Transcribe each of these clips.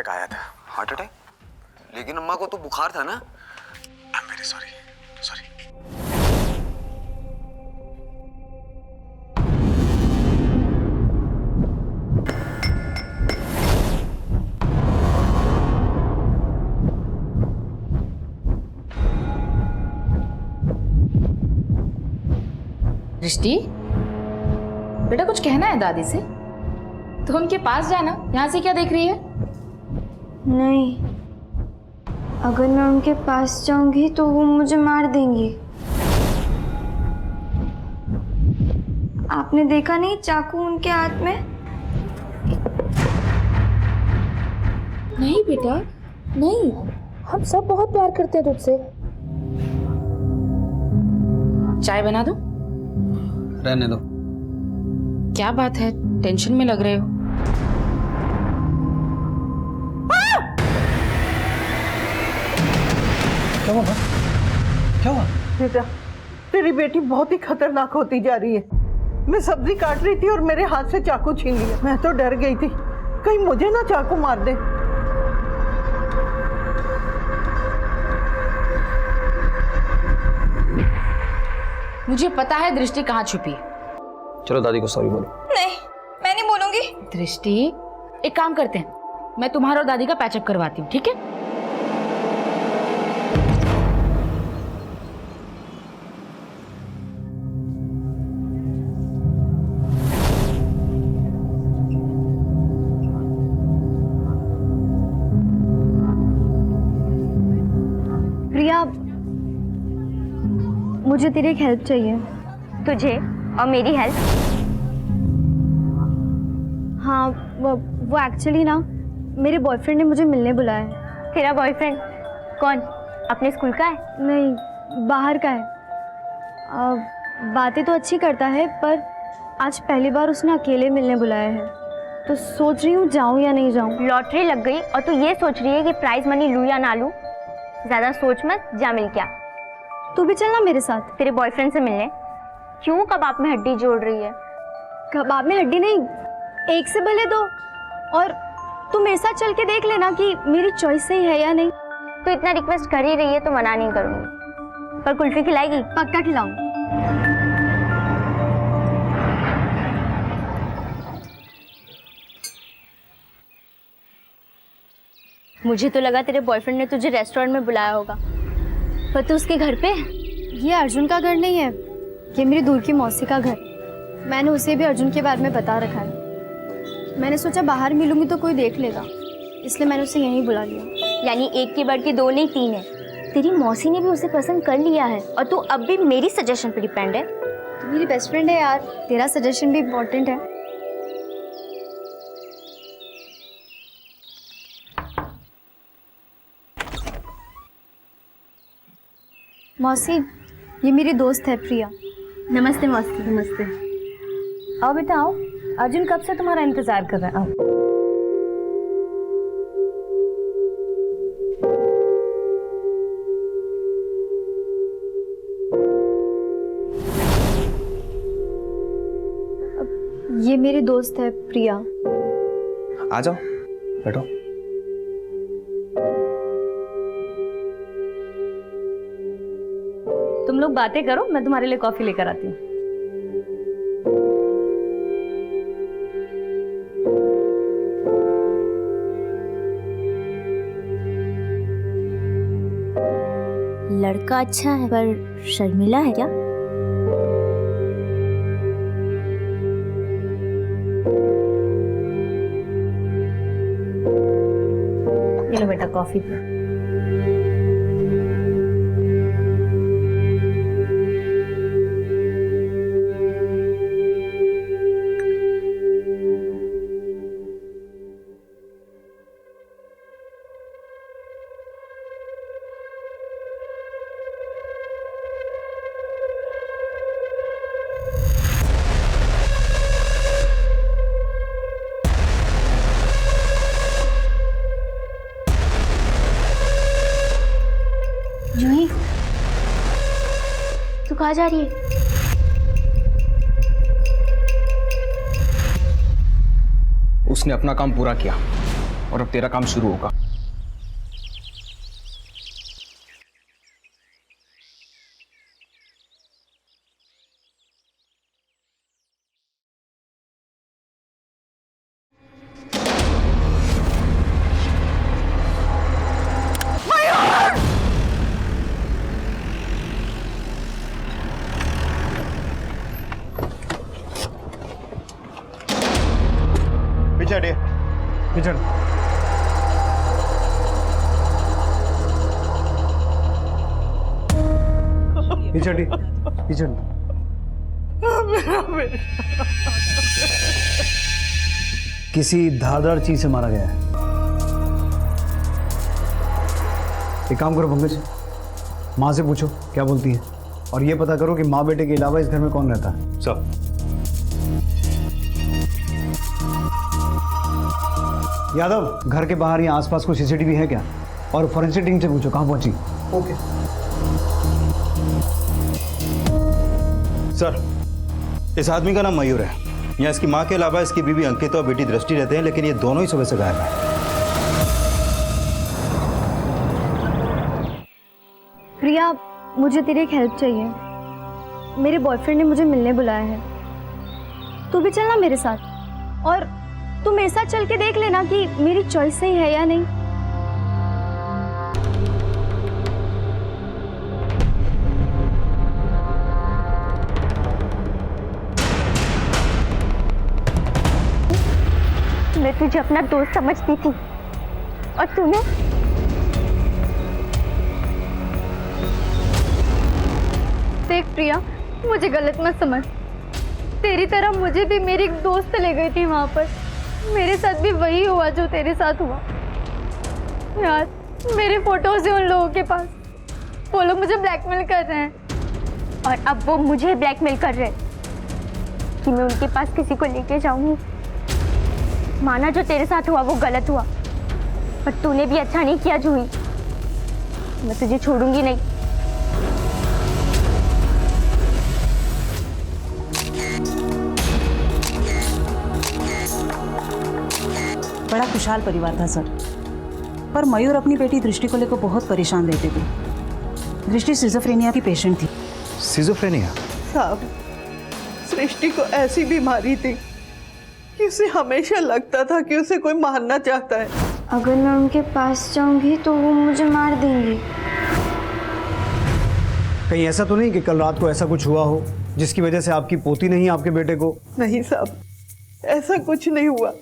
Attack आया था। Heart attack? लेकिन अम्मा को तो बुखार था ना। I am very sorry. दृष्टि, बेटा कुछ कहना है दादी से तो उनके पास जाना, यहाँ से क्या देख रही है? नहीं, अगर मैं उनके पास जाऊंगी तो वो मुझे मार देंगी। आपने देखा नहीं चाकू उनके हाथ में? नहीं बेटा नहीं, हम सब बहुत प्यार करते हैं तुझसे। चाय बना दो? रहने दो। क्या बात है, टेंशन में लग रहे हो? क्या हुआ? क्या हुआ? बेटा, तेरी बेटी बहुत ही खतरनाक होती जा रही है। मैं सब्जी काट रही थी और मेरे हाथ से चाकू छीन लिया। मैं तो डर गई थी कहीं मुझे ना चाकू मार दे। मुझे पता है दृष्टि कहाँ छुपी है। चलो दादी को सॉरी बोलो। नहीं, मैं नहीं बोलूंगी। दृष्टि, एक काम करते हैं, मैं तुम्हारा और दादी का पैचअप करवाती हूँ, ठीक है? प्रिया, मुझे तेरी एक हेल्प चाहिए। तुझे और मेरी हेल्प? हाँ, वो एक्चुअली ना मेरे बॉयफ्रेंड ने मुझे मिलने बुलाया है। तेरा बॉयफ्रेंड कौन? अपने स्कूल का है? नहीं, बाहर का है। बातें तो अच्छी करता है पर आज पहली बार उसने अकेले मिलने बुलाया है, तो सोच रही हूँ जाऊँ या नहीं जाऊँ। लॉटरी लग गई और तू ये सोच रही है कि प्राइज मनी लूँ या ना लूँ? ज़्यादा सोच मत, जा मिल क्या। तू भी चलना मेरे साथ। तेरे बॉयफ्रेंड से मिलने? क्यों कबाब में हड्डी जोड़ रही है? कबाब में हड्डी नहीं, एक से भले दो। और तू मेरे साथ चल के देख लेना कि मेरी चॉइस सही है या नहीं। तो इतना रिक्वेस्ट कर ही रही है तो मना नहीं करूँगी। पर कुल्फी खिलाएगी? पक्का खिलाऊंगी। मुझे तो लगा तेरे बॉयफ्रेंड ने तुझे रेस्टोरेंट में बुलाया होगा, पर तू उसके घर पे? ये अर्जुन का घर नहीं है, ये मेरी दूर की मौसी का घर। मैंने उसे भी अर्जुन के बारे में बता रखा है। मैंने सोचा बाहर मिलूंगी तो कोई देख लेगा, इसलिए मैंने उसे यहीं बुला लिया। यानी एक की बढ़ के दो नहीं तीन है। तेरी मौसी ने भी उसे पसंद कर लिया है और तू अब भी मेरी सजेशन पे डिपेंड है। तू मेरी बेस्ट फ्रेंड है यार, तेरा सजेशन भी इम्पोर्टेंट है। मौसी, ये मेरी दोस्त है प्रिया। नमस्ते मौसी। नमस्ते। आओ बेटा आओ, अर्जुन कब से तुम्हारा इंतजार कर रहा है। आओ। ये मेरी दोस्त है प्रिया। आ जाओ, बैठो। तुम लोग बातें करो, मैं तुम्हारे लिए कॉफी लेकर आती हूँ। लड़का अच्छा है पर शर्मिला है क्या? ये लो बेटा कॉफी पे। जूही, तू कहाँ जा रही है? उसने अपना काम पूरा किया और अब तेरा काम शुरू होगा। पीछे हटिए। पीछे पीछे पीछे किसी धारदार चीज से मारा गया है। एक काम करो पंकज, माँ से पूछो क्या बोलती है, और ये पता करो कि माँ बेटे के अलावा इस घर में कौन रहता है। सब यादव, घर के बाहर या आसपास कोई सीसीटीवी है क्या? और फॉरेंसिक टीम से पूछो कहाँ पहुंची। ओके सर, इस आदमी का नाम मयूर है। यहाँ इसकी माँ के अलावा इसकी बीवी अंकिता और बेटी दृष्टि रहते हैं, लेकिन ये दोनों ही सुबह से गायब हैं। प्रिया, मुझे तेरी एक हेल्प चाहिए। मेरे बॉयफ्रेंड ने मुझे मिलने बुलाया है, तू भी चलना मेरे साथ, और तू मेरे साथ चल के देख लेना कि मेरी चॉइस सही है या नहीं। मैं तुझे अपना दोस्त समझती थी और तूने देख प्रिया, मुझे गलत मत समझ। तेरी तरह मुझे भी मेरी एक दोस्त ले गई थी वहां पर। मेरे साथ भी वही हुआ जो तेरे साथ हुआ। यार, मेरे फोटोज हैं उन लोगों के पास। वो लोग मुझे ब्लैकमेल कर रहे हैं, और अब वो मुझे ब्लैकमेल कर रहे हैं कि मैं उनके पास किसी को लेके जाऊंगी। माना जो तेरे साथ हुआ वो गलत हुआ, पर तूने भी अच्छा नहीं किया जूही। मैं तुझे छोड़ूंगी नहीं। बड़ा खुशहाल परिवार था सर, पर मयूर अपनी बेटी दृष्टि को लेकर बहुत परेशान रहते थे। दृष्टि सिजोफ्रेनिया की पेशेंट थी। सिजोफ्रेनिया? साहब, सृष्टि को ऐसी बीमारी थी कि उसे हमेशा लगता था कि उसे कोई मारना चाहता है। अगर मैं उनके पास जाऊंगी तो वो मुझे मार देंगे। कहीं ऐसा तो नहीं कि कल रात को ऐसा कुछ हुआ हो जिसकी वजह से आपकी पोती नहीं आपके बेटे को? नहीं साहब, ऐसा कुछ नहीं हुआ।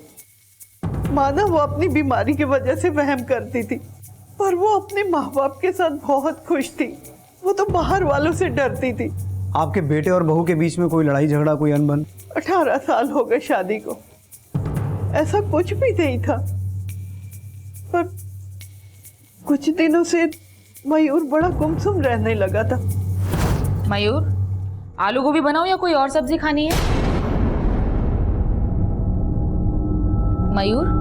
माना वो अपनी बीमारी की वजह से वहम करती थी, पर वो अपने माँ बाप के साथ बहुत खुश थी। वो तो बाहर वालों से डरती थी। आपके बेटे और बहू के बीच में कोई लड़ाई झगड़ा, कोई अनबन? 18 साल हो गए शादी को, ऐसा कुछ भी नहीं था। पर कुछ दिनों से मयूर बड़ा गुमसुम रहने लगा था। मयूर, आलू गोभी बनाओ या कोई और सब्जी खानी है? मयूर,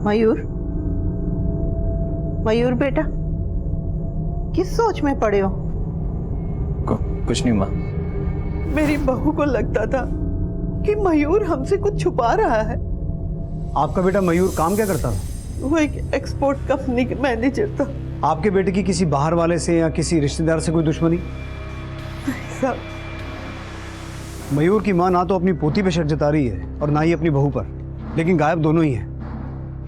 मयूर, मयूर बेटा, किस सोच में पड़े हो? कुछ नहीं माँ। मेरी बहू को लगता था कि मयूर हमसे कुछ छुपा रहा है। आपका बेटा मयूर काम क्या करता था? वो एक एक्सपोर्ट कंपनी के मैनेजर था। आपके बेटे की किसी बाहर वाले से या किसी रिश्तेदार से कोई दुश्मनी? साहब, मयूर की माँ ना तो अपनी पोती पे शक जता रही है और ना ही अपनी बहू पर, लेकिन गायब दोनों ही हैं।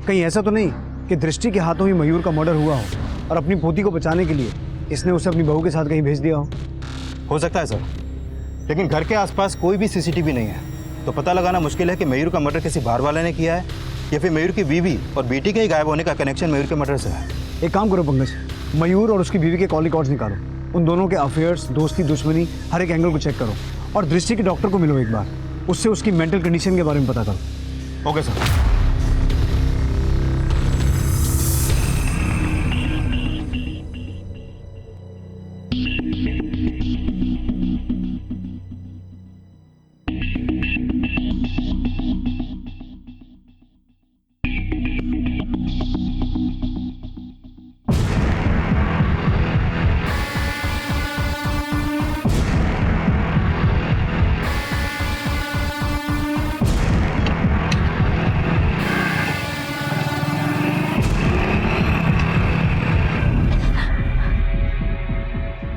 कहीं ऐसा तो नहीं कि दृष्टि के हाथों ही मयूर का मर्डर हुआ हो और अपनी पोती को बचाने के लिए इसने उसे अपनी बहू के साथ कहीं भेज दिया हो सकता है सर, लेकिन घर के आसपास कोई भी सीसीटीवी नहीं है, तो पता लगाना मुश्किल है कि मयूर का मर्डर किसी बाहर वाले ने किया है या फिर मयूर की बीवी और बेटी के ही गायब होने का कनेक्शन मयूर के मर्डर से है। एक काम करो पंकज, मयूर और उसकी बीवी के कॉल रिकॉर्ड्स निकालो, उन दोनों के अफेयर्स, दोस्ती, दुश्मनी, हर एक एंगल को चेक करो, और दृष्टि के डॉक्टर को मिलो एक बार, उससे उसकी मेंटल कंडीशन के बारे में पता करो। Okay sir.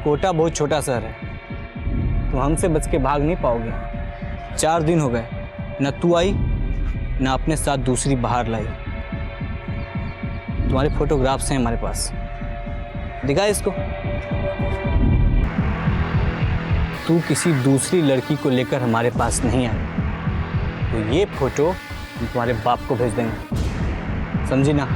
कोटा बहुत छोटा शहर है, तुम हमसे बच के भाग नहीं पाओगे। 4 दिन हो गए, न तू आई न अपने साथ दूसरी बाहर लाई। तुम्हारे फोटोग्राफ्स हैं हमारे पास, दिखा इसको। तू किसी दूसरी लड़की को लेकर हमारे पास नहीं आई, तो ये फोटो हम तुम्हारे बाप को भेज देंगे, समझी ना?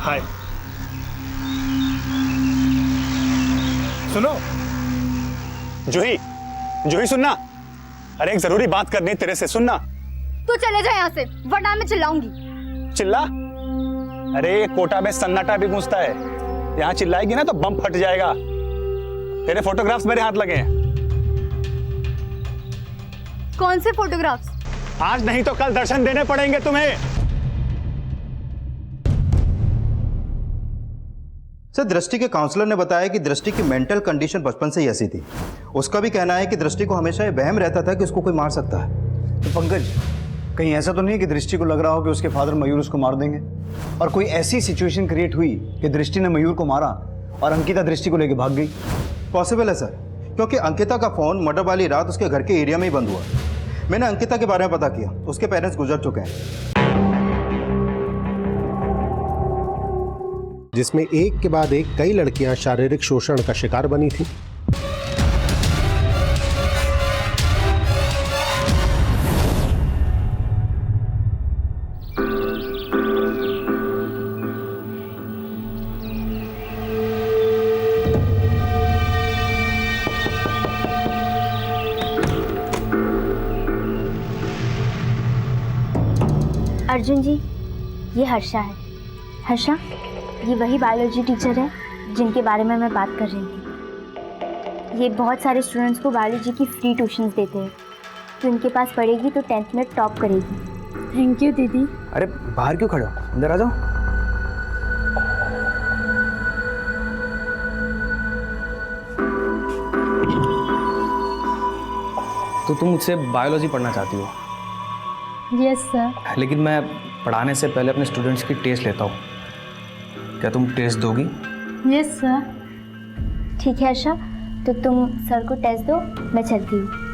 हाय, सुनो जूही, जूही सुनना। अरे एक जरूरी बात करनी है तेरे से, सुनना। तू चले जा यहाँ से, वरना मैं चिल्लाऊंगी। चिल्ला? अरे कोटा में सन्नाटा भी गूंजता है, यहाँ चिल्लाएगी ना तो बम फट जाएगा। तेरे फोटोग्राफ्स मेरे हाथ लगे हैं। कौन से फोटोग्राफ्स? आज नहीं तो कल दर्शन देने पड़ेंगे तुम्हें। सर, दृष्टि के काउंसलर ने बताया कि दृष्टि की मेंटल कंडीशन बचपन से ही ऐसी थी। उसका भी कहना है कि दृष्टि को हमेशा ये वहम रहता था कि उसको कोई मार सकता है। तो पंकज, कहीं ऐसा तो नहीं है कि दृष्टि को लग रहा हो कि उसके फादर मयूर उसको मार देंगे, और कोई ऐसी सिचुएशन क्रिएट हुई कि दृष्टि ने मयूर को मारा और अंकिता दृष्टि को लेकर भाग गई? पॉसिबल है सर, क्योंकि अंकिता का फोन मर्डर वाली रात उसके घर के एरिया में ही बंद हुआ। मैंने अंकिता के बारे में पता किया, उसके पेरेंट्स गुजर चुके हैं। जिसमें एक के बाद एक कई लड़कियां शारीरिक शोषण का शिकार बनी थी। अर्जुन जी, ये हर्षा है। हर्षा, ये वही बायोलॉजी टीचर है जिनके बारे में मैं बात कर रही थी। ये बहुत सारे स्टूडेंट्स को बायोलॉजी की फ्री ट्यूशन्स देते हैं, तो इनके पास पढ़ेगी तो 10th में टॉप करेगी। थैंक यू दीदी। अरे बाहर क्यों खड़े हो, अंदर आ जाओ। तो तुम मुझसे बायोलॉजी पढ़ना चाहती हो? Yes sir. लेकिन मैं पढ़ाने से पहले अपने स्टूडेंट्स की टेस्ट लेता हूँ, क्या तुम टेस्ट दोगी? Yes sir. ठीक है हर्षा, तो तुम सर को टेस्ट दो, मैं चलती हूँ।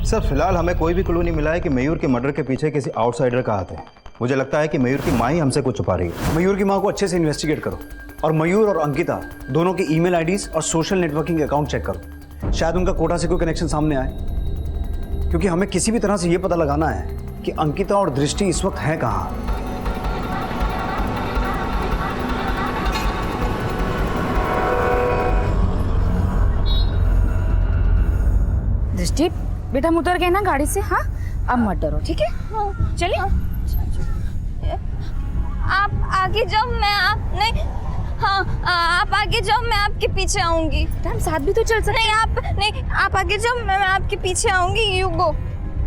सर, फिलहाल हमें कोई भी क्लू नहीं मिला है कि मयूर के मर्डर के पीछे किसी आउटसाइडर का हाथ है। मुझे लगता है कि मयूर की माँ ही हमसे कुछ छुपा रही है। मयूर की माँ को अच्छे से इन्वेस्टिगेट करो, और मयूर और अंकिता दोनों के ईमेल आईडीज और सोशल नेटवर्किंग अकाउंट चेक करो। शायद उनका कोटा से कोई कनेक्शन सामने आए, क्योंकि हमें किसी भी तरह से ये पता लगाना है कि अंकिता और दृष्टि इस वक्त है कहाँ। दृष्टि, बेटा हम उतर गए ना गाड़ी से। हाँ, अब मत डरो, ठीक है? चलिए। आप आगे जाओ, मैं आप नहीं। हाँ, आप आगे जाओ, मैं आपके पीछे आऊंगी। हम साथ भी तो चल सकते। नहीं, आप आगे जाओ, मैं आपके पीछे आऊंगी। यू गो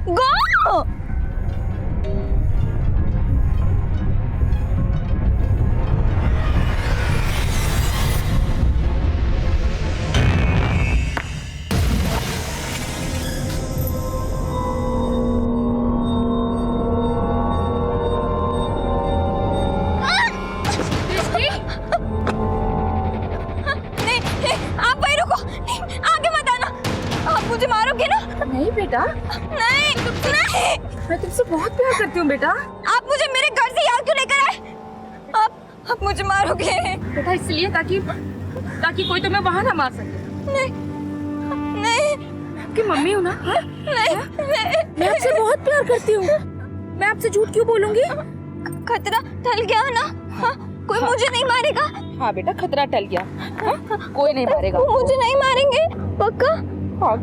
गो। नहीं बेटा, नहीं, मैं तुमसे बहुत प्यार करती हूँ बेटा। आप मुझे मेरे घर से यहाँ क्यों लेकर आए? आप मुझे मारोगे? बेटा इसलिए ताकि कोई तुम्हें वहाँ ना मार सके। नहीं, आपकी मम्मी हूँ ना? हाँ? मैं आपसे बहुत प्यार करती हूँ। मैं आपसे झूठ क्यों बोलूंगी? खतरा टल गया ना? हाँ, कोई मुझे नहीं मारेगा? हाँ बेटा, खतरा टल गया। हाँ? कोई नहीं मारेगा। वो मुझे नहीं मारेंगे पक्का? हाँ।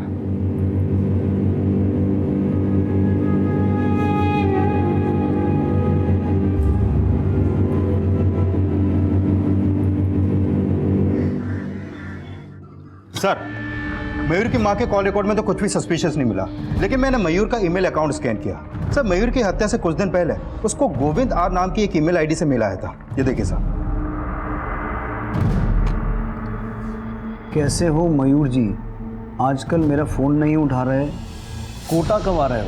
सर, मयूर की मां के कॉल रिकॉर्ड में तो कुछ भी सस्पिशियस नहीं मिला, लेकिन मैंने मयूर का ईमेल अकाउंट स्कैन किया। सर, मयूर की हत्या से कुछ दिन पहले उसको गोविंद आर नाम की एक ईमेल आईडी से मिला आया था। ये देखिए सर। कैसे हो मयूर जी? आजकल मेरा फ़ोन नहीं उठा रहे, कोटा कब आ रहे हो?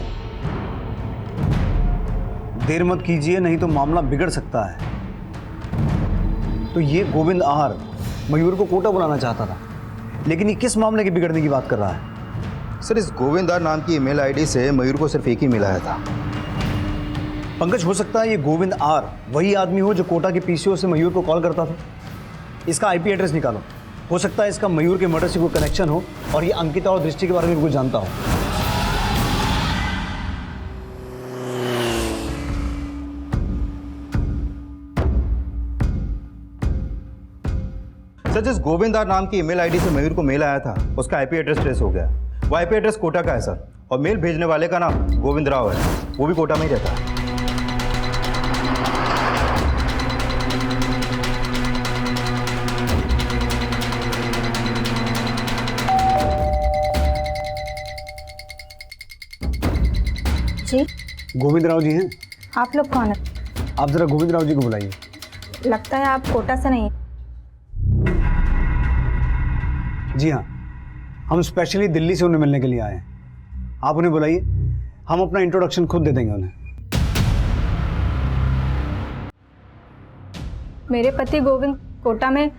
देर मत कीजिए, नहीं तो मामला बिगड़ सकता है। तो ये गोविंद आर मयूर को कोटा बुलाना चाहता था, लेकिन ये किस मामले के बिगड़ने की बात कर रहा है? सर, इस गोविंद आर नाम की ईमेल आईडी से मयूर को सिर्फ एक ही मिला आया था। पंकज, हो सकता है ये गोविंद आर वही आदमी हो जो कोटा के पीसीओ से मयूर को कॉल करता था। इसका आईपी एड्रेस निकालो। हो सकता है इसका मयूर के मर्डर से कोई कनेक्शन हो और ये अंकिता और दृष्टि के बारे में कुछ जानता हो। सर, जिस गोविंद आर नाम की ईमेल आईडी से मयूर को मेल आया था, उसका आईपी एड्रेस ट्रेस हो गया। वो आईपी एड्रेस कोटा का है सर, और मेल भेजने वाले का नाम गोविंद राव है। वो भी कोटा में ही रहता है। जी, गोविंद राव जी हैं? आप लोग कौन है? आप जरा गोविंद राव जी को बुलाइए। लगता है आप कोटा से नहीं। जी हाँ, हम स्पेशली दिल्ली से उन्हें मिलने के लिए आए हैं। आप उन्हें बुलाइए, हम अपना इंट्रोडक्शन खुद दे देंगे उन्हें। मेरे पति गोविंद कोटा में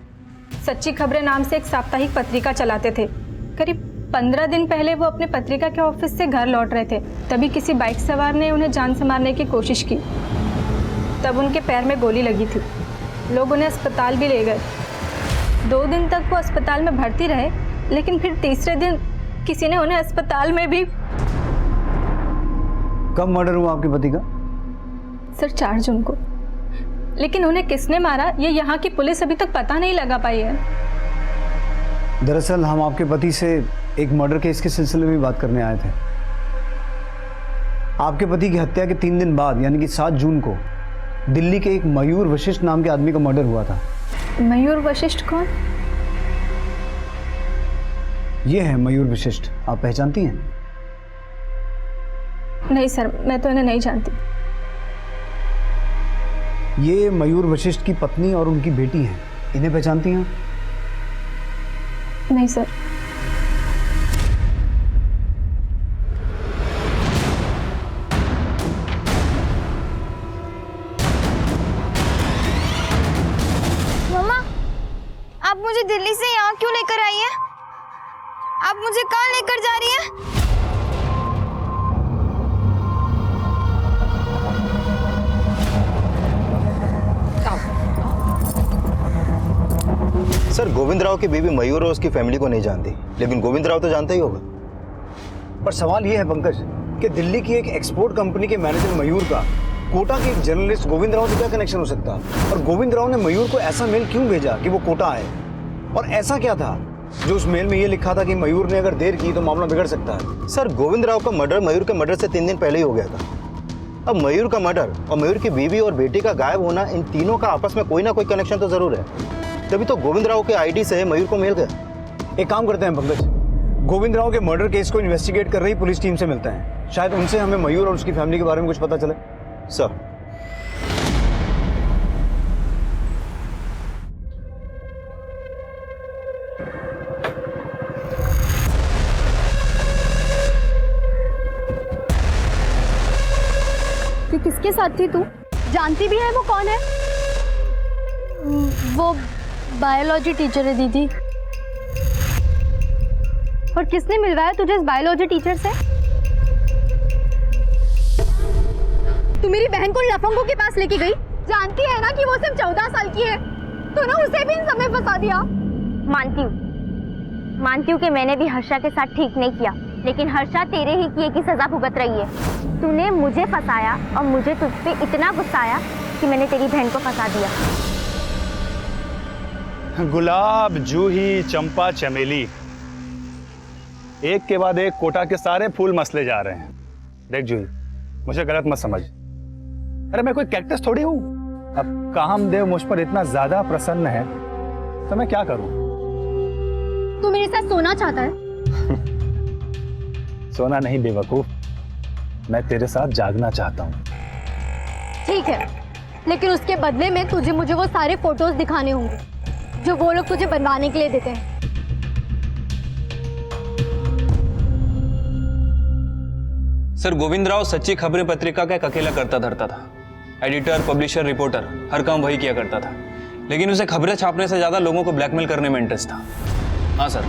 सच्ची खबरें नाम से एक साप्ताहिक पत्रिका चलाते थे। करीब 15 दिन पहले वो अपने पत्रिका के ऑफिस से घर लौट रहे थे, तभी किसी बाइक सवार ने उन्हें जान से मारने की कोशिश की। तब उनके पैर में गोली लगी थी। लोग उन्हें अस्पताल भी ले गए। 2 दिन तक वो अस्पताल में भर्ती रहे, लेकिन फिर तीसरे दिन किसी ने उन्हें अस्पताल में भी। कब मर्डर हुआ आपके पति का? सर, 4 जून को। लेकिन उन्हें किसने मारा ये यहाँ की पुलिस अभी तक पता नहीं लगा पाई है। दरअसल हम आपके पति से एक मर्डर केस के सिलसिले में बात करने आए थे। आपके पति की हत्या के 3 दिन बाद यानी कि 7 जून को दिल्ली के एक मयूर वशिष्ठ नाम के आदमी का मर्डर हुआ था। मयूर वशिष्ठ कौन? ये है मयूर वशिष्ठ, आप पहचानती हैं? नहीं सर, मैं तो इन्हें नहीं जानती। ये मयूर वशिष्ठ की पत्नी और उनकी बेटी हैं, इन्हें पहचानती हैं? नहीं सर। मम्मा, आप मुझे दिल्ली से यहाँ क्यों लेकर आई हैं? आप मुझे कहाँ लेकर जा रही हैं? सर, गोविंद राव की बीवी मयूर और उसकी फैमिली को नहीं जानती, लेकिन गोविंद राव तो जानता ही होगा। पर सवाल ये है पंकज कि दिल्ली की एक एक्सपोर्ट कंपनी के मैनेजर मयूर का कोटा के एक जर्नलिस्ट गोविंद राव से क्या कनेक्शन हो सकता है? और गोविंद राव ने मयूर को ऐसा मेल क्यों भेजा कि वो कोटा आए? और ऐसा क्या था जो उस मेल में ये लिखा था कि मयूर ने अगर देर की तो मामला बिगड़ सकता है? सर, गोविंद राव का मर्डर मयूर के मर्डर से 3 दिन पहले ही हो गया था। अब मयूर का मर्डर और मयूर की बीवी और बेटी का गायब होना, इन तीनों का आपस में कोई ना कोई कनेक्शन तो जरूर है। तभी तो गोविंद राव के आईडी से मयूर को मेल गया। एक काम करते हैं पंकज, गोविंद राव के मर्डर केस को इन्वेस्टिगेट कर रही पुलिस टीम से मिलते हैं। शायद उनसे हमें मयूर और उसकी फैमिली के बारे में कुछ पता चले। सर, कि किसके साथ थी तू? जानती भी है वो कौन है? वो बायोलॉजी टीचर है दीदी। और किसने मिलवाया तुझे इस बायोलॉजी टीचर से? तू मेरी बहन को लफंगों के पास लेके गई। जानती है ना कि वो सिर्फ 14 साल की है। तूने उसे भी इन सब में फंसा दिया। मानती हूँ कि मैंने भी हर्षा के साथ ठीक नहीं किया, लेकिन हर्षा तेरे ही किए की सजा भुगत रही है। तूने मुझे फंसाया और मुझे तुझ पे इतना गुस्सा आया कि मैंने तेरी बहन को फंसा दिया। गुलाब, जूही, चंपा, चमेली, एक के बाद एक कोटा के सारे फूल मसले जा रहे हैं। देख जूही, मुझे गलत मत समझ। अरे मैं कोई कैक्टस थोड़ी हूं। अब कामदेव मुझ पर इतना ज्यादा प्रसन्न है तो मैं क्या करूं? तू मेरे साथ सोना चाहता है? सोना नहीं बेवकूफ, मैं तेरे साथ जागना चाहता हूं। ठीक है, लेकिन उसके बदले में तुझे मुझे वो सारे फोटोज दिखाने होंगे जो वो लोग तुझे बनवाने के लिए देते हैं। सर, गोविंद राव सच्ची खबरें पत्रिका का एक अकेला करता धरता था। एडिटर, पब्लिशर, रिपोर्टर, हर काम वही किया करता था। लेकिन उसे खबरें छापने से ज्यादा लोगों को ब्लैकमेल करने में इंटरेस्ट था। हाँ सर,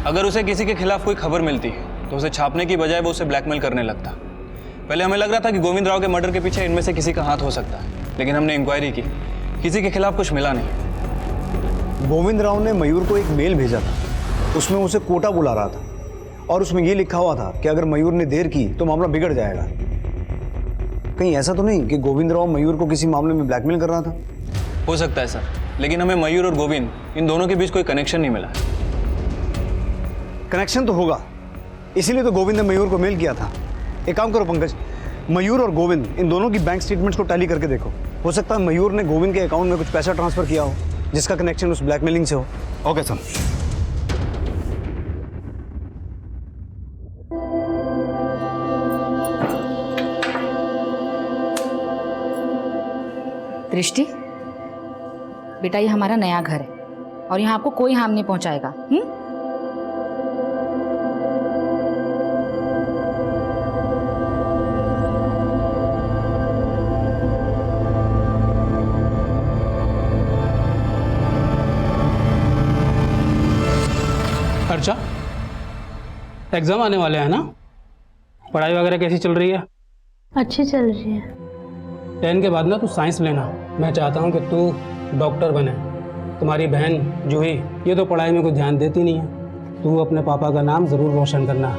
अगर उसे किसी के खिलाफ कोई खबर मिलती तो उसे छापने की बजाय वो उसे ब्लैकमेल करने लगता। पहले हमें लग रहा था कि गोविंद राव के मर्डर के पीछे इनमें से किसी का हाथ हो सकता है, लेकिन हमने इंक्वायरी की, किसी के खिलाफ कुछ मिला नहीं। गोविंद राव ने मयूर को एक मेल भेजा था, उसमें उसे कोटा बुला रहा था और उसमें ये लिखा हुआ था कि अगर मयूर ने देर की तो मामला बिगड़ जाएगा। कहीं ऐसा तो नहीं कि गोविंद राव मयूर को किसी मामले में ब्लैकमेल कर रहा था? हो सकता है सर, लेकिन हमें मयूर और गोविंद इन दोनों के बीच कोई कनेक्शन नहीं मिला। कनेक्शन तो होगा, इसीलिए तो गोविंद ने मयूर को मेल किया था। एक काम करो पंकज, मयूर और गोविंद इन दोनों की बैंक स्टेटमेंट्स को टैली करके देखो। हो सकता है मयूर ने गोविंद के अकाउंट में कुछ पैसा ट्रांसफर किया हो जिसका कनेक्शन उस ब्लैकमेलिंग से हो। Okay sir. दृष्टि, बेटा ये हमारा नया घर है और यहाँ आपको कोई हार्म नहीं पहुंचाएगा। अर्चा, एग्जाम आने वाले हैं ना? पढ़ाई वगैरह कैसी चल रही है? अच्छी चल रही है। 10 के बाद ना तू साइंस लेना। मैं चाहता हूँ कि तू डॉक्टर बने। तुम्हारी बहन जूही ये तो पढ़ाई में कुछ ध्यान देती नहीं है। तू अपने पापा का नाम ज़रूर रोशन करना।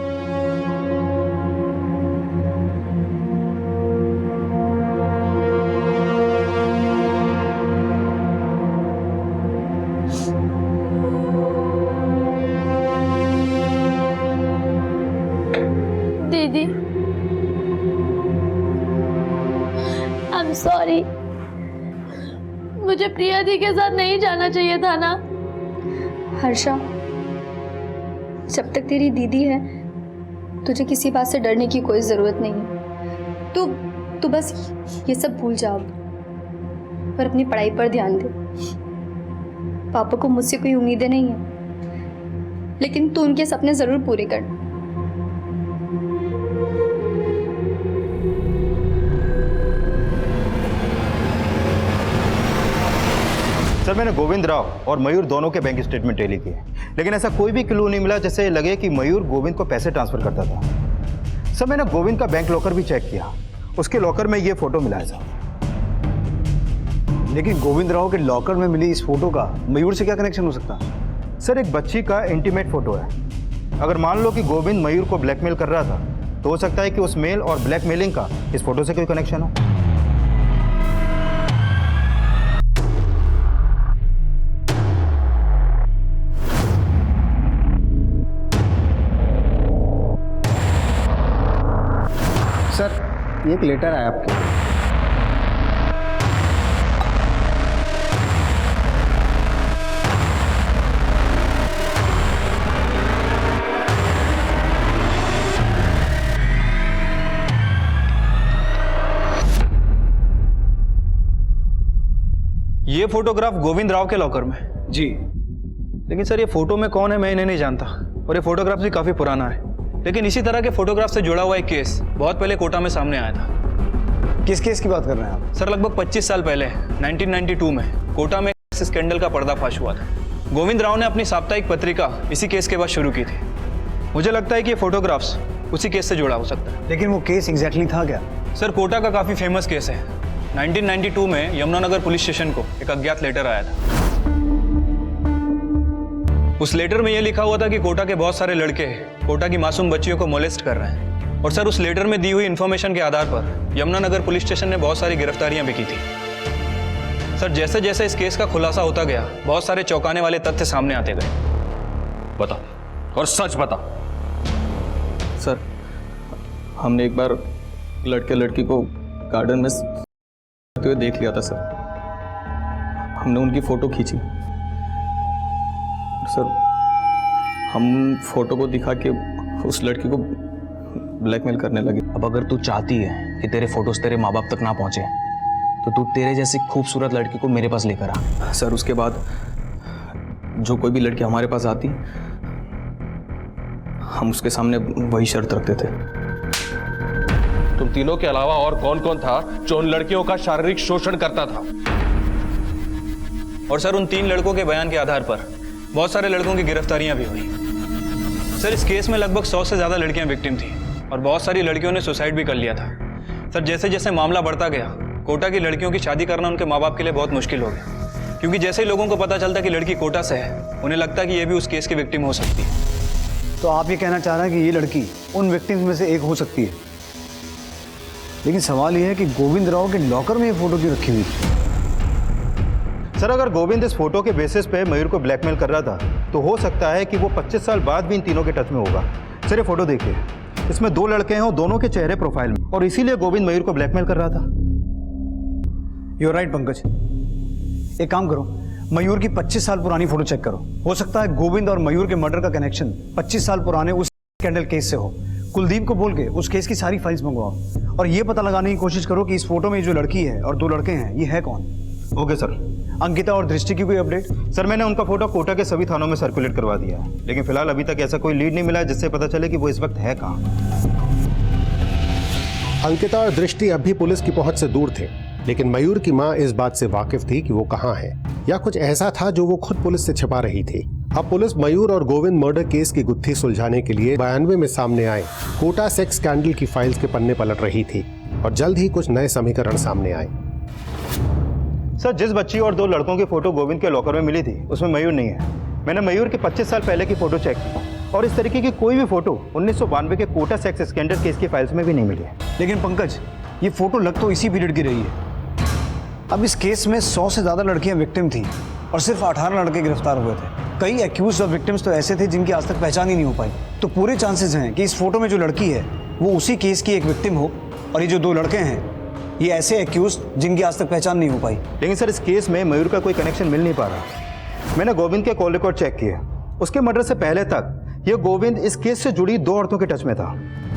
दीदी, आई एम सॉरी, मुझे प्रिया दी के साथ नहीं जाना चाहिए था ना। हर्षा, जब तक तेरी दीदी है तुझे किसी बात से डरने की कोई ज़रूरत नहीं है। तू बस ये सब भूल जा और अपनी पढ़ाई पर ध्यान दे। पापा को मुझसे कोई उम्मीदें नहीं है, लेकिन तू उनके सपने ज़रूर पूरे कर। सर, मैंने गोविंद राव और मयूर दोनों के बैंक स्टेटमेंट टैली किए, लेकिन ऐसा कोई भी क्लू नहीं मिला जिससे लगे कि मयूर गोविंद को पैसे ट्रांसफर करता था। सर, मैंने गोविंद का बैंक लॉकर भी चेक किया, उसके लॉकर में ये फोटो मिला है सर। लेकिन गोविंद राव के लॉकर में मिली इस फोटो का मयूर से क्या कनेक्शन हो सकता है? सर, एक बच्ची का इंटीमेट फोटो है। अगर मान लो कि गोविंद मयूर को ब्लैकमेल कर रहा था तो हो सकता है कि उस मेल और ब्लैकमेलिंग का इस फोटो से कोई कनेक्शन हो। सर, ये एक लेटर आया आपके। ये फोटोग्राफ गोविंद राव के लॉकर में? जी। लेकिन सर, ये फोटो में कौन है मैं इन्हें नहीं जानता, और ये फोटोग्राफ भी काफी पुराना है। लेकिन इसी तरह के फोटोग्राफ से जुड़ा हुआ एक केस बहुत पहले कोटा में सामने आया था। किस केस की बात कर रहे हैं आप? सर, लगभग 25 साल पहले 1992 में कोटा में इस स्कैंडल का पर्दाफाश हुआ था। गोविंद राव ने अपनी साप्ताहिक पत्रिका इसी केस के बाद शुरू की थी। मुझे लगता है कि ये फोटोग्राफ्स उसी केस से जुड़ा हो सकता है। लेकिन वो केस एग्जैक्टली था क्या? सर, कोटा का काफी फेमस केस है। 1992 में यमुनानगर पुलिस स्टेशन को एक अज्ञात लेटर आया था। उस लेटर में यह लिखा हुआ था कि कोटा के बहुत सारे लड़के कोटा की मासूम बच्चियों को मोलेस्ट कर रहे हैं। और सर, उस लेटर में दी हुई इन्फॉर्मेशन के आधार पर यमुनानगर पुलिस स्टेशन ने बहुत सारी गिरफ्तारियां भी की थी। सर जैसे जैसे इस केस का खुलासा होता गया, बहुत सारे चौंकाने वाले तथ्य सामने आते गए। बता, और सच बता। सर, हमने एक बार लड़के लड़की को गार्डन में करते हुए देख लिया था सर। हमने उनकी फ़ोटो खींची सर। हम फोटो को दिखा के उस लड़की को ब्लैकमेल करने लगे। अब अगर तू चाहती है कि तेरे फोटोज तेरे माँ बाप तक ना पहुँचे तो तू तेरे जैसी खूबसूरत लड़की को मेरे पास लेकर आ। सर उसके बाद जो कोई भी लड़की हमारे पास आती, हम उसके सामने वही शर्त रखते थे। तुम तीनों के अलावा और कौन कौन था जो उन लड़कियों का शारीरिक शोषण करता था? और सर उन 3 लड़कों के बयान के आधार पर बहुत सारे लड़कों की गिरफ्तारियां भी हुई। सर इस केस में लगभग 100 से ज़्यादा लड़कियां विक्टिम थी और बहुत सारी लड़कियों ने सुसाइड भी कर लिया था। सर जैसे जैसे मामला बढ़ता गया, कोटा की लड़कियों की शादी करना उनके माँ बाप के लिए बहुत मुश्किल हो गया, क्योंकि जैसे ही लोगों को पता चलता कि लड़की कोटा से है, उन्हें लगता कि ये भी उस केस की विक्टिम हो सकती है। तो आप ये कहना चाह रहे हैं कि ये लड़की उन विक्टिम्स में से एक हो सकती है, लेकिन सवाल ये है कि गोविंद राव के लॉकर में ये फोटो क्यों रखी हुई थी? सर अगर गोविंद इस फोटो के बेसिस पे मयूर को ब्लैकमेल कर रहा था, तो हो सकता है कि वो 25 साल बाद भी इन तीनों के टच में होगा। सर ये फोटो देखिए, इसमें 2 लड़के हैं और दोनों के चेहरे प्रोफाइल में, और इसीलिए गोविंद मयूर को ब्लैकमेल कर रहा था। यूर राइट पंकज, एक काम करो, मयूर की 25 साल पुरानी फोटो चेक करो। हो सकता है गोविंद और मयूर के मर्डर का कनेक्शन 25 साल पुराने उस स्कैंडल केस से हो। कुलदीप को बोल के उस केस की सारी फाइल्स मंगवाओ और ये पता लगाने की कोशिश करो कि इस फोटो में जो लड़की है और 2 लड़के हैं, ये है कौन। Okay sir. अंकिता और दृष्टि की कोई अपडेट? सर मैंने उनका फोटो कोटा के सभी थानों में सर्कुलेट करवा दिया है, लेकिन फिलहाल अभी तक ऐसा कोई लीड नहीं मिला है जिससे पता चले कि वो इस वक्त है कहाँ। अंकिता और दृष्टि अब भी पुलिस की पहुंच से दूर थे, लेकिन मयूर की मां इस बात से वाकिफ थी कि वो कहाँ है, या कुछ ऐसा था जो वो खुद पुलिस से छिपा रही थी। अब पुलिस मयूर और गोविंद मर्डर केस की गुत्थी सुलझाने के लिए 92 में सामने आए कोटा सेक्स स्कैंडल की फाइल्स के पन्ने पलट रही थी, और जल्द ही कुछ नए समीकरण सामने आए। सर जिस बच्ची और 2 लड़कों की फोटो गोविंद के लॉकर में मिली थी, उसमें मयूर नहीं है। मैंने मयूर के 25 साल पहले की फोटो चेक की और इस तरीके की कोई भी फोटो 1992 के कोटा सेक्स स्कैंडल केस की फाइल्स में भी नहीं मिली है। लेकिन पंकज, ये फोटो लग तो इसी पीरियड की रही है। अब इस केस में 100 से ज़्यादा लड़कियां विक्टिम थी और सिर्फ 18 लड़के गिरफ्तार हुए थे। कई एक्यूज और विक्टिम्स तो ऐसे थे जिनकी आज तक पहचान ही नहीं हो पाई। तो पूरे चांसेस हैं कि इस फोटो में जो लड़की है वो उसी केस की एक विक्टिम हो, और ये जो 2 लड़के हैं ये ऐसे एक्यूज जिनकी आज तक पहचान नहीं हो पाई। लेकिन सर इस केस में मयूर का कोई कनेक्शन मिल नहीं पा रहा। मैंने गोविंद के कॉल रिकॉर्ड चेक किए, उसके मर्डर से पहले तक ये गोविंद इस केस से जुड़ी 2 औरतों के टच में था।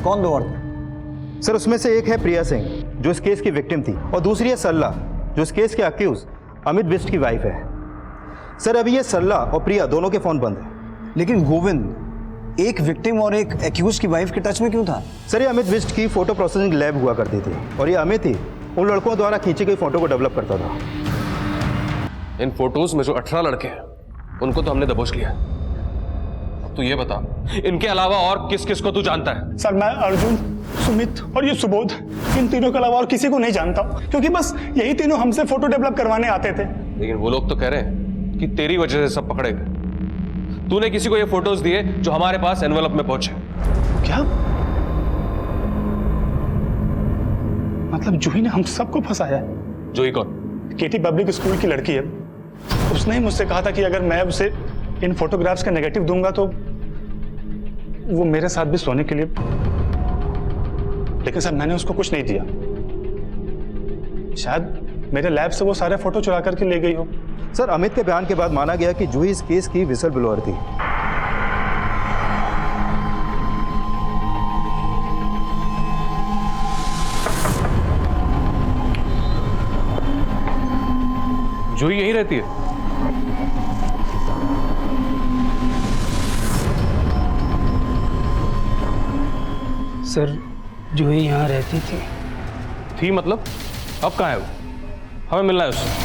कौन 2 औरतें? सर उसमें से एक है प्रिया सिंह जो इस केस की विक्टिम थी, और दूसरी है सरला जो इस केस के अक्यूज अमित बिष्ट की वाइफ है। सर अभी ये सरला और प्रिया दोनों के फोन बंद है। लेकिन गोविंद एक विक्टिम और एक एक्यूज की वाइफ के टच में क्यों था? सर ये अमित बिष्ट की फोटो प्रोसेसिंग लैब हुआ करती थी, और ये अमित ही उन लड़कों द्वारा खींची गई फोटो को डेवलप करता था। इन फोटोज में जो 18 लड़के हैं उनको तो हमने दबोच लिया। अब तू ये बता, इनके अलावा और किस किस को तू जानता है? सर मैं अर्जुन, सुमित और ये सुबोध, इन तीनों के अलावा और किसी को नहीं जानता, क्योंकि बस यही तीनों हमसे फोटो डेवलप करवाने आते थे। लेकिन वो लोग तो कह रहे हैं कि तेरी वजह से सब पकड़े गए। तूने किसी को ये फोटोज दिए जो हमारे पास एनवेलप में पहुंचे। क्या मतलब जूही ने हम सबको फंसाया? जूही कौन? केटी पब्लिक स्कूल की लड़की है। उसने ही मुझसे कहा था कि अगर मैं उसे इन फोटोग्राफ्स का नेगेटिव दूंगा तो वो मेरे साथ भी सोने के लिए, लेकिन सर मैंने उसको कुछ नहीं दिया। शायद मेरे लैब से वो सारे फोटो चुरा करके ले गई हो। सर अमित के बयान के बाद माना गया कि जूही इस केस की विसल ब्लोअर थी। जूही यहीं रहती है? सर जूही यहाँ रहती थी मतलब? अब कहाँ है वो? हमें मिलना है उससे।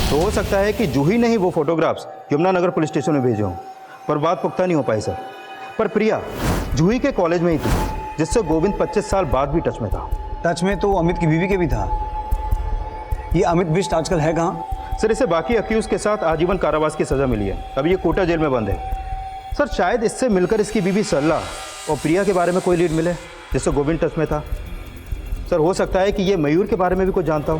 तो हो सकता है कि जूही ने ही वो फोटोग्राफ्स यमुनानगर पुलिस स्टेशन में भेजे हों, पर बात पुख्ता नहीं हो पाई सर। पर प्रिया जूही के कॉलेज में ही थी, जिससे गोविंद 25 साल बाद भी टच में था। टच में तो अमित की बीवी के भी था। ये अमित बिष्ट आजकल है कहाँ? सर इसे बाकी अक्यूज के साथ आजीवन कारावास की सजा मिली है। अभी ये कोटा जेल में बंद है। सर शायद इससे मिलकर इसकी बीवी सरला और प्रिया के बारे में कोई लीड मिले जिससे गोविंद टच में था। सर हो सकता है कि ये मयूर के बारे में भी कुछ जानता हो।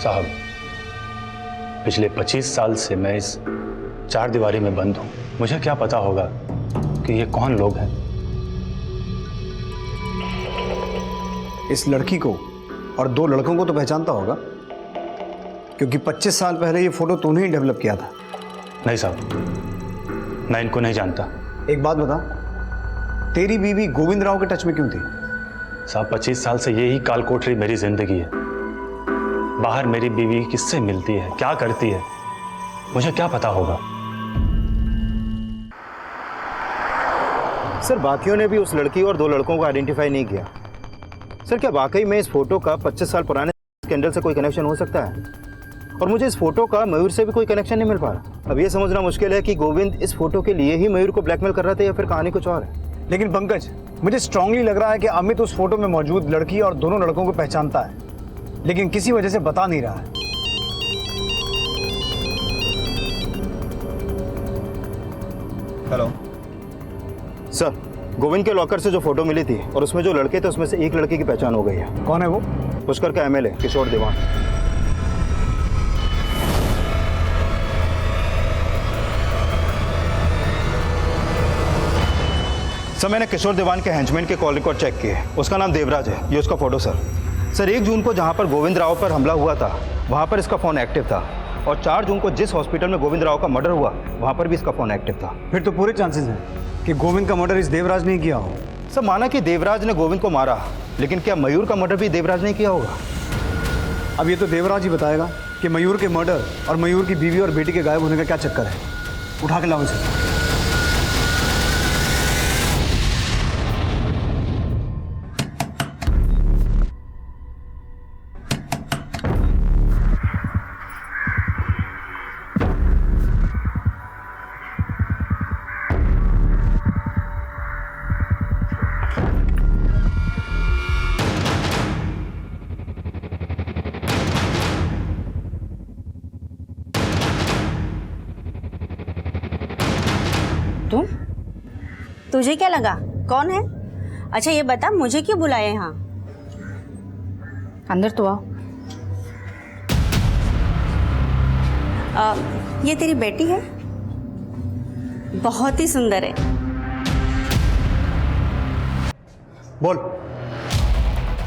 साहब, पिछले 25 साल से मैं इस चार दीवारी में बंद हूं। मुझे क्या पता होगा कि ये कौन लोग हैं। इस लड़की को और 2 लड़कों को तो पहचानता होगा, क्योंकि 25 साल पहले ये फोटो तूने ही डेवलप किया था। नहीं साहब, मैं इनको नहीं जानता। एक बात बता, तेरी बीवी गोविंद राव के टच में क्यों थी? साहब, 25 साल से यही काल कोठरी मेरी जिंदगी है। बाहर मेरी बीवी किससे मिलती है, क्या करती है, मुझे क्या पता होगा। सर, बाकियों ने भी उस लड़की और 2 लड़कों को आइडेंटिफाई नहीं किया। सर, क्या वाकई में इस फोटो का 25 साल पुराने स्कैंडल से कोई कनेक्शन हो सकता है? और मुझे इस फोटो का मयूर से भी कोई कनेक्शन नहीं मिल पा रहा। अब ये समझना मुश्किल है कि गोविंद इस फोटो के लिए ही मयूर को ब्लैकमेल कर रहा था या फिर कहानी कुछ और है। लेकिन पंकज, मुझे स्ट्रांगली लग रहा है कि अमित उस फोटो में मौजूद लड़की और दोनों लड़कों को पहचानता है, लेकिन किसी वजह से बता नहीं रहा है। हेलो सर, गोविंद के लॉकर से जो फोटो मिली थी और उसमें जो लड़के थे उसमें से एक लड़के की पहचान हो गई है। कौन है वो? पुष्कर का एमएलए किशोर दीवान। सर, मैंने किशोर दीवान के हेंचमैन के कॉल रिकॉर्ड चेक किए। उसका नाम देवराज है, ये उसका फोटो सर। सर, 1 जून को जहां पर गोविंद राव पर हमला हुआ था वहां पर इसका फ़ोन एक्टिव था, और 4 जून को जिस हॉस्पिटल में गोविंद राव का मर्डर हुआ वहां पर भी इसका फ़ोन एक्टिव था। फिर तो पूरे चांसेस हैं कि गोविंद का मर्डर इस देवराज ने किया हो। सर, माना कि देवराज ने गोविंद को मारा, लेकिन क्या मयूर का मर्डर भी देवराज ने किया होगा? अब ये तो देवराज ही बताएगा कि मयूर के मर्डर और मयूर की बीवी और बेटी के गायब होने का क्या चक्कर है। उठा के लाओ इसे। तुम? तुझे क्या लगा कौन है? अच्छा ये बता, मुझे क्यों बुलाया यहाँ? अंदर तो आओ। ये तेरी बेटी है? बहुत ही सुंदर है। बोल।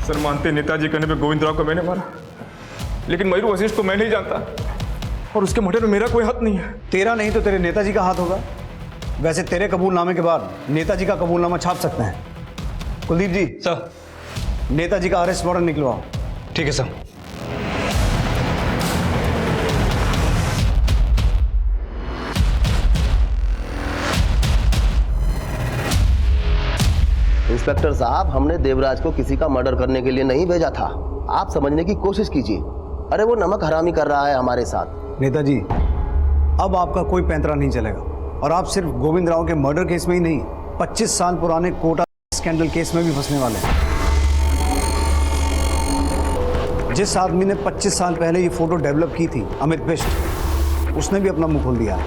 सर, मानते नेताजी कहने पे गोविंद राव को मैंने मारा, लेकिन मयूर वशिष्ठ को मैं नहीं जानता और उसके मर्डर में मेरा कोई हाथ नहीं है। तेरा नहीं तो तेरे नेताजी का हाथ होगा। वैसे तेरे कबूलनामे के बाद नेताजी का कबूलनामा छाप सकते हैं। कुलदीप जी सर, नेताजी का अरेस्ट वारंट निकलवाओ। ठीक है सर। इंस्पेक्टर साहब, हमने देवराज को किसी का मर्डर करने के लिए नहीं भेजा था। आप समझने की कोशिश कीजिए। अरे वो नमक हरामी कर रहा है हमारे साथ। नेताजी, अब आपका कोई पैंतरा नहीं चलेगा, और आप सिर्फ गोविंद राव के मर्डर केस में ही नहीं, 25 साल पुराने कोटा स्कैंडल केस में भी फंसने वाले हैं। जिस आदमी ने 25 साल पहले ये फोटो डेवलप की थी, अमित बिष्ट, उसने भी अपना मुंह खोल दिया।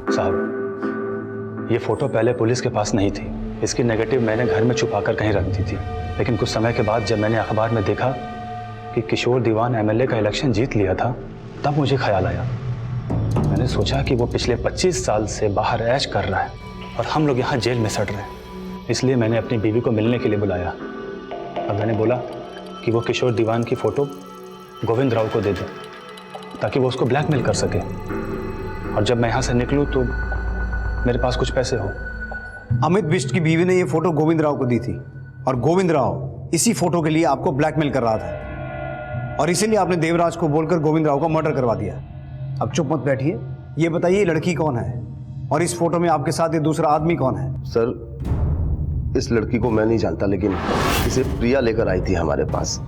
साहब, ये फोटो पहले पुलिस के पास नहीं थी। इसकी नेगेटिव मैंने घर में छुपाकर कहीं रख दी थी, लेकिन कुछ समय के बाद जब मैंने अखबार में देखा कि किशोर दीवान एमएलए का इलेक्शन जीत लिया था, तब मुझे ख्याल आया। मैंने सोचा कि वो पिछले 25 साल से बाहर ऐश कर रहा है और हम लोग यहाँ जेल में सड़ रहे हैं। इसलिए मैंने अपनी बीवी को मिलने के लिए बुलाया और मैंने बोला कि वो किशोर दीवान की फ़ोटो गोविंद राव को दे दे ताकि वो उसको ब्लैकमेल कर सके, और जब मैं यहाँ से निकलूँ तो मेरे पास कुछ पैसे हो। अमित बिष्ट की बीवी ने ये फोटो गोविंद राव को दी थी, और गोविंद राव इसी फोटो के लिए आपको ब्लैकमेल कर रहा था, और इसीलिए आपने देवराज को बोलकर गोविंद राव का मर्डर करवा दिया। अब चुप मत बैठिए, ये बताइए ये लड़की कौन है, और इस फोटो में आपके साथ ये दूसरा आदमी कौन है? सर, इस लड़की को मैं नहीं जानता, लेकिन इसे प्रिया लेकर आई थी हमारे पास।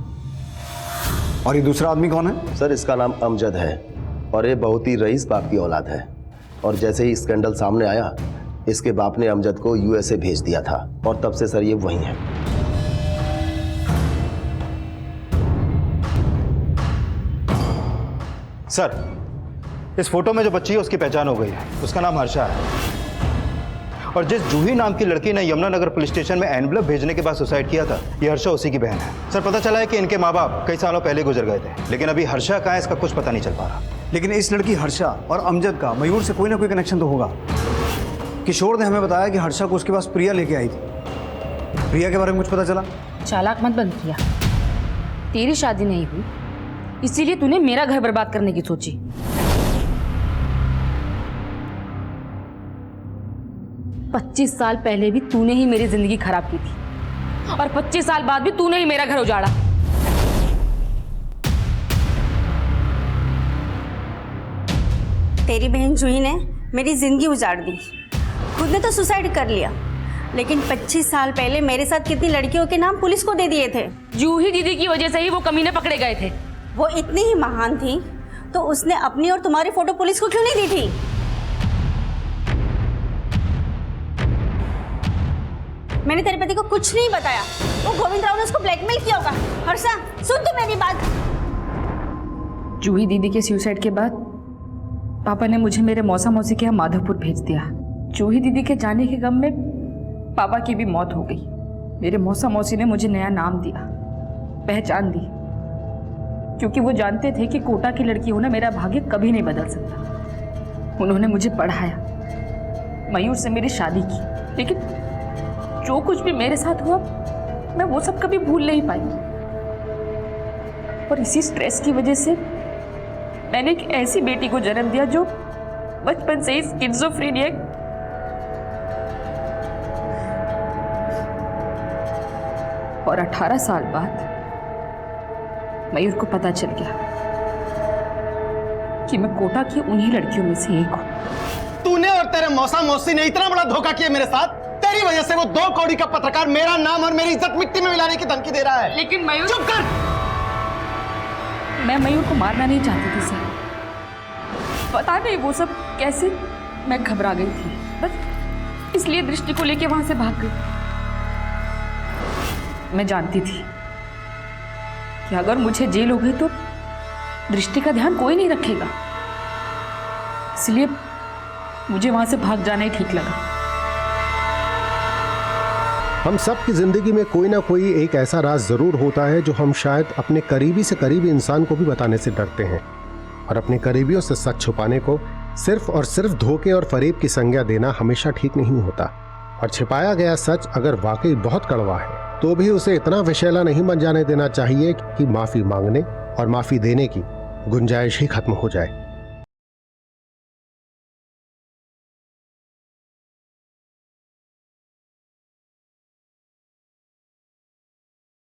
और ये दूसरा आदमी कौन है? सर, इसका नाम अमजद है और ये बहुत ही रईस बाप की औलाद है। और जैसे ही स्कैंडल सामने आया, इसके बाप ने अमजद को यूएसए भेज दिया था, और तब से सर ये वही है। सर, इस फोटो में जो बच्ची है उसकी पहचान हो गई है। उसका नाम हर्षा है, और जिस जूही नाम की लड़की ने यमुनानगर पुलिस स्टेशन में एनवलप भेजने के बाद सुसाइड किया था, ये हर्षा उसी की बहन है। सर पता चला है कि इनके माँ बाप कई सालों पहले गुजर गए थे, लेकिन अभी हर्षा कहाँ है इसका कुछ पता नहीं चल पा रहा। लेकिन इस लड़की हर्षा और अमजद का मयूर से कोई ना कोई कनेक्शन तो होगा। किशोर ने हमें बताया कि हर्षा को उसके पास प्रिया लेके आई थी। प्रिया के बारे में कुछ पता चला? चालाक मत बन प्रिया, तेरी शादी नहीं हुई इसीलिए तूने मेरा घर बर्बाद करने की सोची। पच्चीस साल पहले भी तूने ही मेरी जिंदगी खराब की थी और 25 साल बाद भी तूने ही मेरा घर उजाड़ा। तेरी बहन जूही ने मेरी जिंदगी उजाड़ दी, खुद ने तो सुसाइड कर लिया, लेकिन 25 साल पहले मेरे साथ कितनी लड़कियों के नाम पुलिस को दे दिए थे। जूही दीदी की वजह से ही वो कमीने पकड़े गए थे। वो इतनी ही महान थी तो उसने अपनी और तुम्हारी फोटो पुलिस को क्यों नहीं दी थी? मैंने तेरे पति को कुछ नहीं बताया, वो गोविंद राव ने उसको ब्लैकमेल किया होगा। हर्षा सुन तो मेरी बात। जूही दीदी के सुसाइड के बाद पापा ने मुझे मेरे मौसा मौसी के यहाँ माधवपुर भेज दिया। जूही दीदी के जाने के गम में पापा की भी मौत हो गई। मेरे मौसा मौसी ने मुझे नया नाम दिया, पहचान दी, क्योंकि वो जानते थे कि कोटा की लड़की होना मेरा भाग्य कभी नहीं बदल सकता। उन्होंने मुझे पढ़ाया, मयूर से मेरी शादी की, लेकिन जो कुछ भी मेरे साथ हुआ मैं वो सब कभी भूल नहीं पाई। और इसी स्ट्रेस की वजह से मैंने एक ऐसी बेटी को जन्म दिया जो बचपन से ही स्किज़ोफ्रेनिया और 18 साल बाद मयूर को पता चल गया कि मैं कोटा की उन्हीं लड़कियों में से एक हूं। तूने और तेरे मौसा मौसी ने इतना बड़ा धोखा किया मेरे साथ। तेरी वजह से वो 2 कौड़ी का पत्रकार मेरा नाम और मेरी इज्जत मिट्टी में मिलाने की धमकी दे रहा है। लेकिन मयूर, चुप कर। मैं मयूर को मारना नहीं चाहती थी सर, पता नहीं वो सब कैसे मैं घबरा गई थी, बस इसलिए दृष्टि को लेके वहां से भाग गई। मैं जानती थी कि अगर मुझे जेल हो गई तो दृष्टि का ध्यान कोई नहीं रखेगा, इसलिए मुझे वहां से भाग जाना ही ठीक लगा। हम सब की जिंदगी में कोई ना कोई एक ऐसा राज जरूर होता है जो हम शायद अपने करीबी से करीबी इंसान को भी बताने से डरते हैं, और अपने करीबियों से सच छुपाने को सिर्फ और सिर्फ धोखे और फरेब की संज्ञा देना हमेशा ठीक नहीं होता। और छिपाया गया सच अगर वाकई बहुत कड़वा है तो भी उसे इतना विषैला नहीं बन जाने देना चाहिए कि माफी मांगने और माफी देने की गुंजाइश ही खत्म हो जाए।